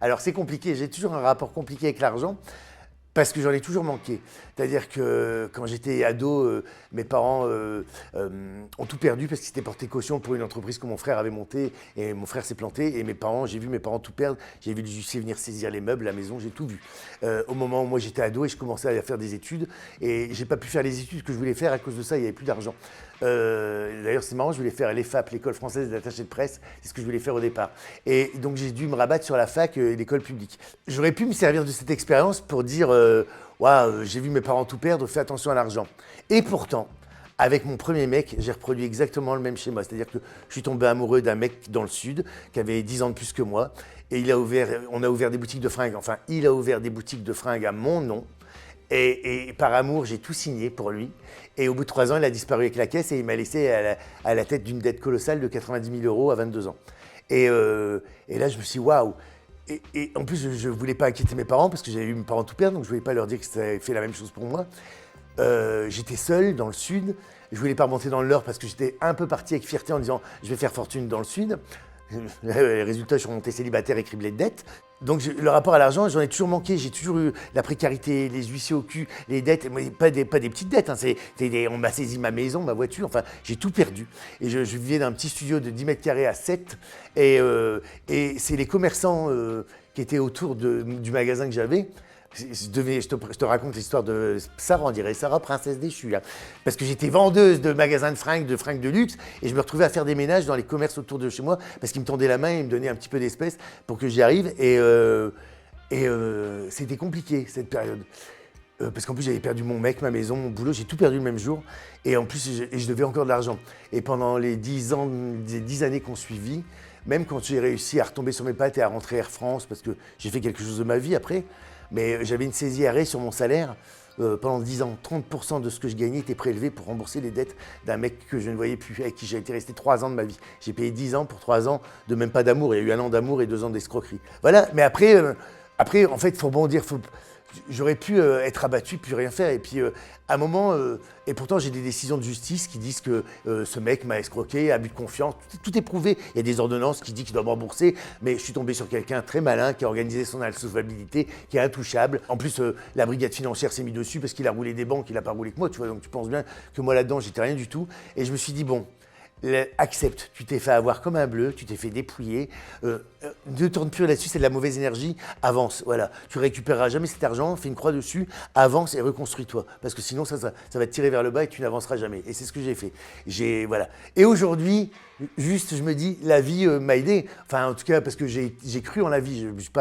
Alors c'est compliqué, j'ai toujours un rapport compliqué avec l'argent parce que j'en ai toujours manqué. C'est-à-dire que quand j'étais ado, mes parents ont tout perdu parce qu'ils s'étaient portés caution pour une entreprise que mon frère avait montée et mon frère s'est planté et mes parents, j'ai vu mes parents tout perdre, j'ai vu le justice venir saisir les meubles, la maison, j'ai tout vu. Au moment où moi j'étais ado et je commençais à faire des études et j'ai pas pu faire les études que je voulais faire à cause de ça, il n'y avait plus d'argent. D'ailleurs c'est marrant, je voulais faire l'EFAP, l'école française d'attaché de presse, c'est ce que je voulais faire au départ. Et donc j'ai dû me rabattre sur la fac et l'école publique. J'aurais pu me servir de cette expérience pour dire waouh, j'ai vu mes parents tout perdre, fais attention à l'argent. Et pourtant, avec mon premier mec, j'ai reproduit exactement le même schéma. C'est-à-dire que je suis tombé amoureux d'un mec dans le sud qui avait 10 ans de plus que moi. Et on a ouvert des boutiques de fringues. Enfin, il a ouvert des boutiques de fringues à mon nom. Et par amour, j'ai tout signé pour lui. Et au bout de 3 ans, il a disparu avec la caisse et il m'a laissé à la tête d'une dette colossale de 90 000 euros à 22 ans. Et là, je me suis dit, waouh! Et en plus, je ne voulais pas inquiéter mes parents parce que j'avais eu mes parents tout perdre, donc je ne voulais pas leur dire que ça avait fait la même chose pour moi. J'étais seul dans le sud. Je ne voulais pas remonter dans le Nord parce que j'étais un peu parti avec fierté en disant je vais faire fortune dans le sud. Les résultats, je suis remonté célibataire et criblé de dettes. Donc le rapport à l'argent, j'en ai toujours manqué. J'ai toujours eu la précarité, les huissiers au cul, les dettes, mais pas des petites dettes. Hein, on m'a saisi ma maison, ma voiture, enfin j'ai tout perdu. Et je vivais dans un petit studio de 10 mètres carrés à 7. Et c'est les commerçants qui étaient autour du magasin que j'avais. Je te raconte l'histoire de Sarah, on dirait Sarah, princesse déchue. Hein. Parce que j'étais vendeuse de magasins de fringues de luxe, et je me retrouvais à faire des ménages dans les commerces autour de chez moi, parce qu'ils me tendaient la main et ils me donnaient un petit peu d'espèces pour que j'y arrive. C'était compliqué, cette période. Parce qu'en plus, j'avais perdu mon mec, ma maison, mon boulot, j'ai tout perdu le même jour. Et en plus, je devais encore de l'argent. Et pendant les 10 années qu'on suivit, même quand j'ai réussi à retomber sur mes pattes et à rentrer Air France, parce que j'ai fait quelque chose de ma vie après, mais j'avais une saisie arrêt sur mon salaire. Pendant 10 ans, 30% de ce que je gagnais était prélevé pour rembourser les dettes d'un mec que je ne voyais plus, avec qui j'ai été resté 3 ans de ma vie. J'ai payé 10 ans pour 3 ans de même pas d'amour. Il y a eu 1 an d'amour et 2 ans d'escroquerie. Voilà, mais après en fait, il faut rebondir. J'aurais pu être abattu, puis rien faire. Et puis, à un moment, et pourtant, j'ai des décisions de justice qui disent que ce mec m'a escroqué, abus de confiance. Tout est prouvé. Il y a des ordonnances qui disent qu'il doit me rembourser. Mais je suis tombé sur quelqu'un très malin qui a organisé son insolvabilité, qui est intouchable. En plus, la brigade financière s'est mise dessus parce qu'il a roulé des banques, il n'a pas roulé que moi. Tu vois, donc tu penses bien que moi, là-dedans, j'étais rien du tout. Et je me suis dit, bon, accepte, tu t'es fait avoir comme un bleu, tu t'es fait dépouiller, ne tourne plus là-dessus, c'est de la mauvaise énergie, avance, voilà. Tu récupéreras jamais cet argent, fais une croix dessus, avance et reconstruis-toi. Parce que sinon, ça va te tirer vers le bas et tu n'avanceras jamais. Et c'est ce que j'ai fait. Voilà. Et aujourd'hui, juste, je me dis, la vie m'a aidé. Enfin, en tout cas, parce que j'ai cru en la vie. Je suis pas